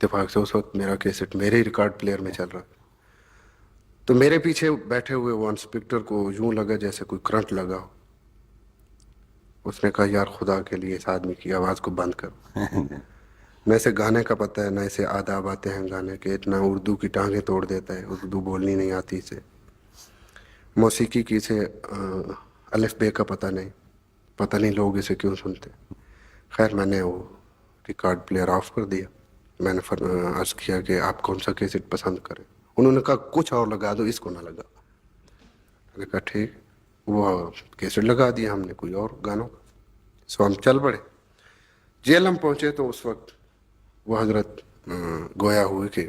इत्तेफाक से उस वक्त मेरा कैसेट मेरे ही रिकॉर्ड प्लेयर में चल रहा था। तो मेरे पीछे बैठे हुए वो इंस्पेक्टर को यूं लगा जैसे कोई करंट लगा हो। उसने कहा, यार खुदा के लिए इस आदमी की आवाज़ को बंद कर। न इसे गाने का पता है, न इसे आदाब आते हैं गाने के, इतना उर्दू की टांगें तोड़ देता है, उर्दू बोलनी नहीं आती इसे, मौसीकी की इसे अलिफ बे का पता नहीं लोग इसे क्यों सुनते। खैर मैंने वो रिकॉर्ड प्लेयर ऑफ कर दिया। मैंने अर्ज़ किया कि आप कौन सा कैसेट पसंद करें। उन्होंने कहा कुछ और लगा दो, इसको ना लगा। मैंने कहा ठीक। वो कैसेट लगा दिया हमने कोई और गानों का। सो हम चल पड़े। जेल हम पहुँचे तो उस वक्त वो हजरत गोया हुए कि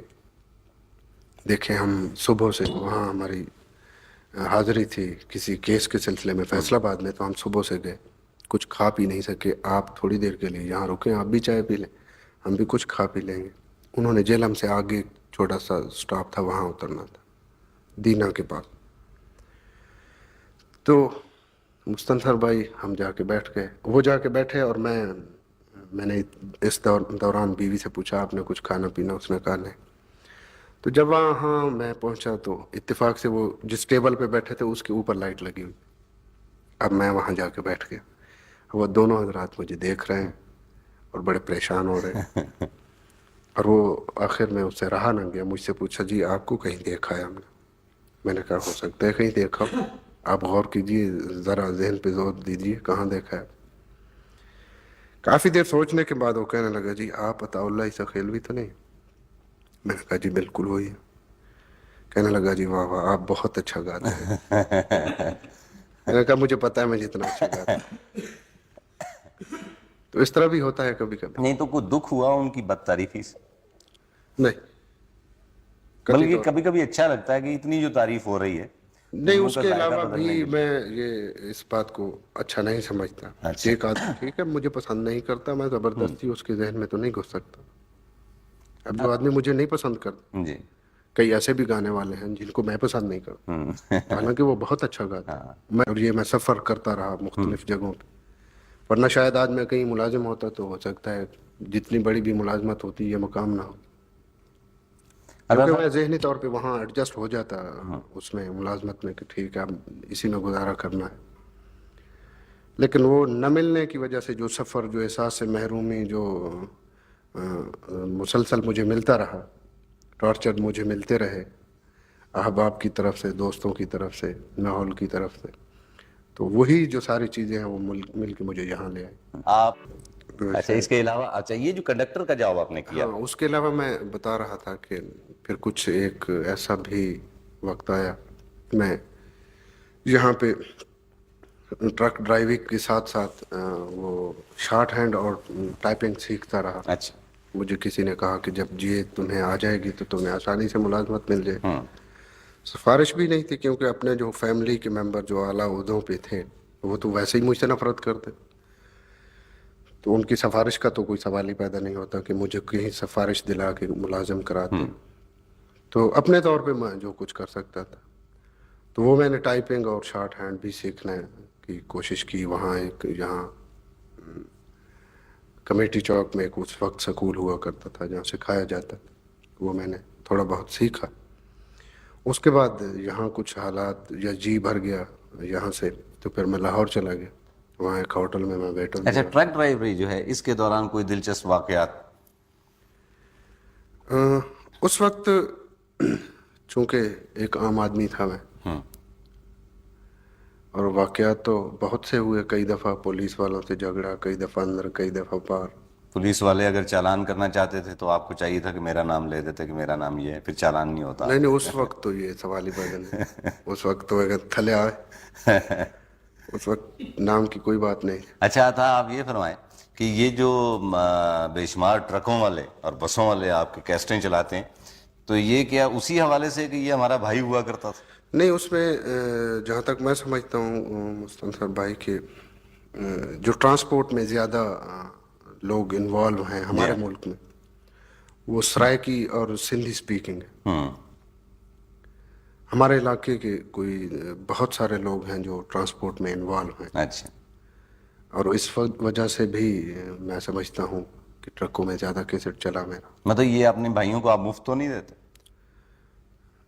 देखें हम सुबह से वहाँ हमारी हाज़िरी थी किसी केस के सिलसिले में फैसलाबाद में, तो हम सुबह से गए, कुछ खा पी नहीं सके। आप थोड़ी देर के लिए यहाँ रुकें, आप भी चाय पी लें, हम भी कुछ खा पी लेंगे। उन्होंने जेलम से आगे एक छोटा सा स्टॉप था, वहाँ उतरना था, दीना के पास। तो मुस्तनसर भाई हम जाके बैठ गए, वो जाके बैठे और मैंने इस दौरान बीवी से पूछा आपने कुछ खाना पीना, उसने कहा नहीं। तो जब वहाँ मैं पहुँचा तो इत्तेफाक से वो जिस टेबल पे बैठे थे उसके ऊपर लाइट लगी हुई। अब मैं वहाँ जाके बैठ गया। वो दोनों हजरात मुझे देख रहे हैं और बड़े परेशान हो रहे हैं। और वो आखिर में उससे रहा ना गया, मुझसे पूछा, जी आपको कहीं देखा है हमने? मैंने कहा हो सकता है कहीं देखा हो, आप गौर कीजिए, ज़रा जहन पे जोर दीजिए, कहाँ देखा है? काफ़ी देर सोचने के बाद वो कहने लगा, जी आप अताउल्लाह ईसा खेलवी तो नहीं? मैंने कहा जी बिल्कुल वही है। कहने लगा, जी वाह वाह, आप बहुत अच्छा गाते हैं। मैंने कहा मुझे पता है मैं जितना अच्छा गाता हूं। तो इस तरह भी होता है कभी कभी। नहीं तो कोई दुख हुआ उनकी बदतारीफी से? नहीं, बल्कि कभी कभी अच्छा लगता है कि इतनी जो तारीफ हो रही है, नहीं, मुंह का उसके जायका अलावा बदलने भी के लिए। मैं ये इस बात को अच्छा नहीं समझता। अच्छा। एक आदमी ठीक है मुझे पसंद नहीं करता, मैं ज़बरदस्ती उसके जहन में तो नहीं घुस सकता। अब जो आदमी मुझे नहीं पसंद करता, जी। कई ऐसे भी गाने वाले हैं जिनको मैं पसंद नहीं करता, हालांकि वो बहुत अच्छा गाते हैं। मैं सफ़र करता रहा मुख्तलिफ जगहों पे, वरना शायद आज मैं कहीं मुलाजिम होता तो हो सकता है जितनी बड़ी भी मुलाजमत होती ये मकाम ना हो, क्योंकि मैं जहनी तौर पे वहाँ एडजस्ट हो जाता उसमें मुलाजमत में कि ठीक है अब इसी में गुजारा करना है। लेकिन वो न मिलने की वजह से जो सफ़र, जो एहसास से महरूमी जो मुसलसल मुझे मिलता रहा, टॉर्चर मुझे मिलते रहे अहबाब की तरफ से, दोस्तों की तरफ से, माहौल की तरफ से, तो वही जो सारी चीज़ें हैं वो मिल के मुझे यहाँ ले आए। आप अच्छा, इसके अलावा अच्छा ये जो कंडक्टर का जॉब आपने किया। हाँ, उसके अलावा मैं बता रहा था कि फिर कुछ एक ऐसा भी वक्त आया, मैं यहाँ पे ट्रक ड्राइविंग के साथ साथ वो शॉर्ट हैंड और टाइपिंग सीखता रहा। अच्छा। मुझे किसी ने कहा कि जब ये तुम्हें आ जाएगी तो तुम्हें आसानी से मुलाजमत मिल जाए। सिफारिश भी नहीं थी, क्योंकि अपने जो फैमिली के मेंबर जो आला ओहदों पे थे वो तो वैसे ही मुझसे नफरत करते, तो उनकी सिफारिश का तो कोई सवाल ही पैदा नहीं होता कि मुझे कहीं सिफारिश दिला के मुलाजिम कराते। तो अपने तौर पे मैं जो कुछ कर सकता था, तो वो मैंने टाइपिंग और शॉर्ट हैंड भी सीखने की कोशिश की। वहाँ एक यहाँ कमेटी चौक में एक उस वक्त स्कूल हुआ करता था जहाँ सिखाया जाता था, वो मैंने थोड़ा बहुत सीखा। उसके बाद यहाँ कुछ हालात या जी भर गया यहाँ से, तो फिर मैं लाहौर चला गया, वहाँ एक होटल में मैं वेटर अच्छा, ट्रक ड्राइवरी जो है इसके दौरान कोई दिलचस्प वाकयात? उस वक्त चूंकि एक आम आदमी था मैं, और वाकयात तो बहुत से हुए, कई दफ़ा पुलिस वालों से झगड़ा, कई दफ़ा अंदर, कई दफ़ा बाहर। पुलिस वाले अगर चालान करना चाहते थे तो आपको चाहिए था कि मेरा नाम ले देते कि मेरा नाम ये है, फिर चालान नहीं होता। नहीं, उस वक्त तो ये सवाल ही पैदा नहीं। उस वक्त तो अगर थले आए उस वक्त नाम की कोई बात नहीं। अच्छा था, आप ये फरमाएं कि ये जो बेशुमार ट्रकों वाले और बसों वाले आपके कैस्टें चलाते हैं, तो ये क्या उसी हवाले से कि ये हमारा भाई हुआ करता था? नहीं, उसमें जहाँ तक मैं समझता हूँ मुस्तनसर भाई के जो ट्रांसपोर्ट में ज़्यादा लोग इन्वॉल्व हैं हमारे मुल्क में, वो सराइकी और सिंधी स्पीकिंग है। हमारे इलाके के कोई बहुत सारे लोग हैं जो ट्रांसपोर्ट में इन्वॉल्व हैं। अच्छा। और इस वजह से भी मैं समझता हूँ कि ट्रकों में ज़्यादा कैसेट चला मेरा। मतलब ये अपने भाइयों को आप मुफ्त तो नहीं देते?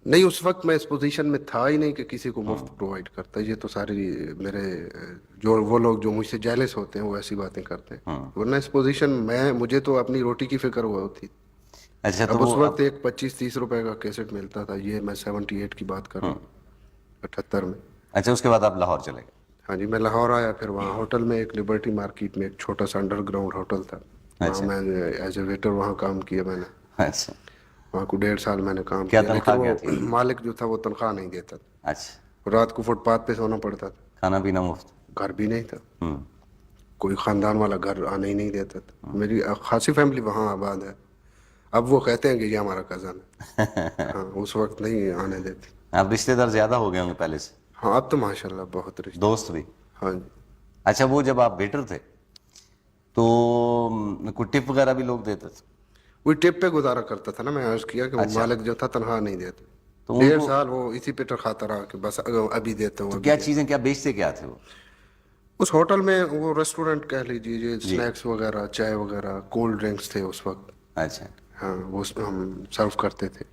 नहीं, उस वक्त मैं इस पोजीशन में था ही नहीं कि किसी को मुफ्त प्रोवाइड करता। ये तो सारी मेरे जो वो लोग जो मुझसे जेलस होते हैं वो ऐसी बातें करते हैं, वरना इस पोजीशन में मुझे तो अपनी रोटी की फिक्र हुआ होती। अच्छा, तो अब उस वो वक्त एक 25-30 रुपए का कैसेट मिलता था। ये मैं 78 की बात कर रहा हूँ, 78 में। अच्छा, उसके बाद आप लाहौर चले गए? हाँ जी, मैं लाहौर आया, फिर वहाँ होटल में एक लिबर्टी मार्केट में एक छोटा सा अंडरग्राउंड होटल था, वहाँ मैं एज ए वेटर वहाँ काम किया मैंने। अच्छा, वहाँ को 1.5 साल मैंने काम क्या किया, लेकिन तनख्वाह क्या थी? वो मालिक जो था वो तनख्वाह नहीं देता था। अच्छा, रात को फुटपाथ पे सोना पड़ता था, खाना पीना मुफ्त? घर भी नहीं था, हम्म, कोई खानदान वाला घर आने ही नहीं देता था। मेरी खासी फैमिली वहाँ आबाद है। अब वो कहते हैं कि ये हमारा कज़न है। हाँ, उस वक्त नहीं आने देते। आप रिश्तेदार ज्यादा हो गए होंगे पहले से? हाँ, अब तो माशाल्लाह बहुत रिश्ते। दोस्त भी? हाँ जी। अच्छा, वो जब आप वेटर थे तो कोई टिप वगैरह भी लोग देते थे? वो टिप पे गुजारा करता था ना, मैं अर्ज किया कि वो मालिक जो था तनख्वाह नहीं देते। तो 1.5 उनको साल वो इसी पे खाता रहा कि बस अभी देते हो, तो अभी क्या देते चीजें, क्या बेचते क्या थे वो? हो। उस होटल में वो रेस्टोरेंट कह लीजिए, जी। स्नैक्स वगैरह, चाय वगैरह, कोल्ड ड्रिंक्स थे उस वक्त। अच्छा, हाँ, वो हम सर्व करते थे।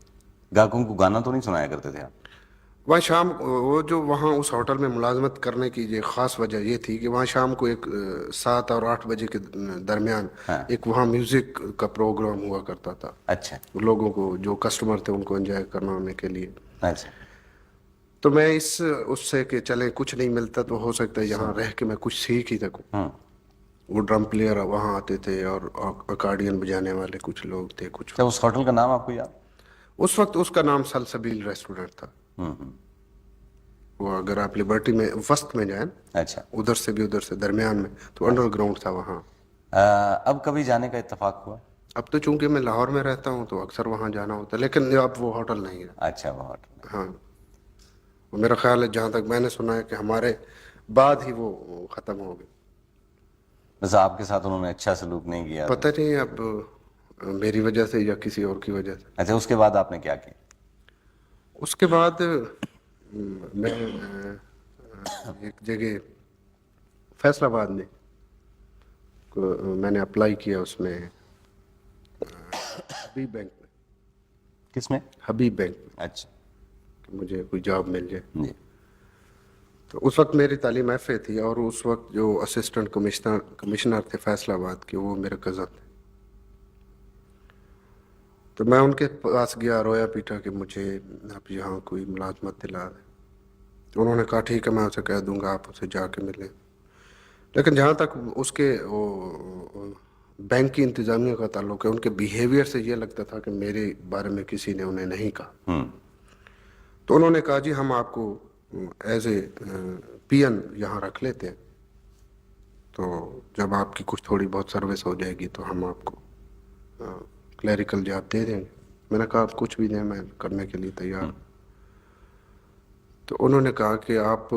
ग्राहकों को गाना तो नहीं सुनाया करते थे आप? वहाँ शाम वो जो वहाँ उस होटल में मुलाजमत करने की ये ख़ास वजह ये थी कि वहाँ शाम को एक 7 और 8 बजे के दरमियान एक वहाँ म्यूज़िक का प्रोग्राम हुआ करता था, अच्छा, लोगों को जो कस्टमर थे उनको एंजॉय करवाने के लिए। अच्छा, तो मैं इस उससे कि चले कुछ नहीं मिलता तो हो सकता है यहाँ रह के मैं कुछ सीख ही सकूँ। वो ड्रम प्लेयर वहाँ आते थे और अकार्डियन बजाने वाले कुछ लोग थे कुछ। अच्छा, उस होटल का नाम आपको याद? उस वक्त उसका नाम सलसबील रेस्टोरेंट था। वो अगर आप लिबर्टी में वस्त में जाए, अच्छा, उधर से भी उधर से दरमियान में, तो अंडरग्राउंड था वहाँ। अब कभी जाने का इत्तेफाक हुआ? अब तो चूंकि मैं लाहौर में रहता हूँ तो अक्सर वहाँ जाना होता है, लेकिन अब वो होटल नहीं है। अच्छा, वो होटल। हाँ, वो मेरा ख्याल है, जहाँ तक मैंने सुना है कि हमारे बाद ही वो ख़त्म हो गए। बस आपके साथ उन्होंने अच्छा सलूक नहीं किया? पता नहीं अब मेरी वजह से या किसी और की वजह से। अच्छा, उसके बाद आपने क्या किया? उसके बाद मैं एक जगह फैसलाबाद में मैंने अप्लाई किया, उसमें हबीब बैंक में। किसमें? हबीब बैंक में, अच्छा, कि मुझे कोई जॉब मिल जाए। जी, तो उस वक्त मेरी तालीम एफ.ए. थी और उस वक्त जो असिस्टेंट कमिश्नर थे फैसलाबाद के, वो मेरे कज़न थे। तो मैं उनके पास गया, रोया पीटा कि मुझे आप यहाँ कोई मुलाजमत दिला दें। तो उन्होंने कहा ठीक है, मैं उसे कह दूंगा, आप उसे जाके मिलें। लेकिन जहाँ तक उसके वो बैंक की इंतज़ामिया का ताल्लुक है, उनके बिहेवियर से ये लगता था कि मेरे बारे में किसी ने उन्हें नहीं कहा। तो उन्होंने कहा जी हम आपको एज ए पीएन यहाँ रख लेते हैं, तो जब आपकी कुछ थोड़ी बहुत सर्विस हो जाएगी तो हम आपको क्लरिकल जॉब दे देंगे। मैंने कहा आप कुछ भी दें, मैं करने के लिए तैयार हूँ। तो उन्होंने कहा कि आप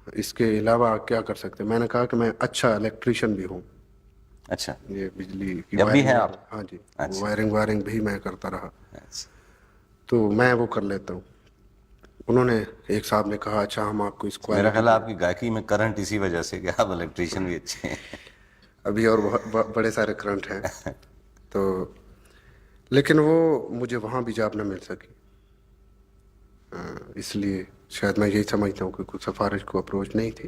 इसके अलावा क्या कर सकते हैं। मैंने कहा कि मैं अच्छा इलेक्ट्रीशियन भी हूँ, अच्छा, ये बिजली की जब भी वायरिंग, हैं आप? हाँ जी, अच्छा, वायरिंग भी मैं करता रहा, अच्छा, तो मैं वो कर लेता हूँ। उन्होंने, एक साहब ने कहा अच्छा हम आपको इस मेरा क्वालिटी, ख्याल है आपकी गायकी में करंट इसी वजह से कि आप इलेक्ट्रीशियन भी अच्छे हैं। अभी और बड़े सारे करंट हैं। तो लेकिन वो मुझे वहाँ भी जॉब न मिल सकी, इसलिए शायद मैं यही समझता हूँ कि कुछ सिफारिश को अप्रोच नहीं थी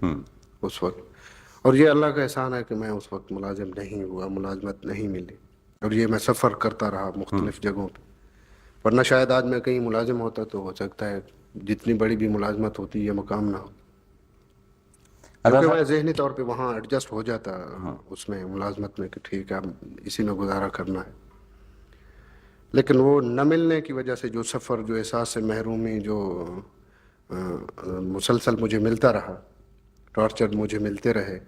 उस वक्त। और ये अल्लाह का एहसान है कि मैं उस वक्त मुलाजिम नहीं हुआ, मुलाजमत नहीं मिली, और ये मैं सफ़र करता रहा मुख्तलिफ जगहों पे। वरना शायद आज मैं कहीं मुलाजिम होता तो हो सकता है जितनी बड़ी भी मुलाजमत होती ये मकाम ना हो, क्योंकि मैं ज़हनी तौर पे वहाँ एडजस्ट हो जाता उसमें मुलाजमत में कि ठीक है इसी में गुजारा करना है। लेकिन वो न मिलने की वजह से जो सफ़र, जो एहसास से महरूमी जो मुसलसल मुझे मिलता रहा, टॉर्चर मुझे मिलते रहे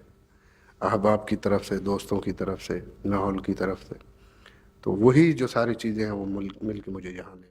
अहबाब की तरफ से, दोस्तों की तरफ से, माहौल की तरफ से, तो वही जो सारी चीज़ें हैं वो मिल के मुझे यहाँ ले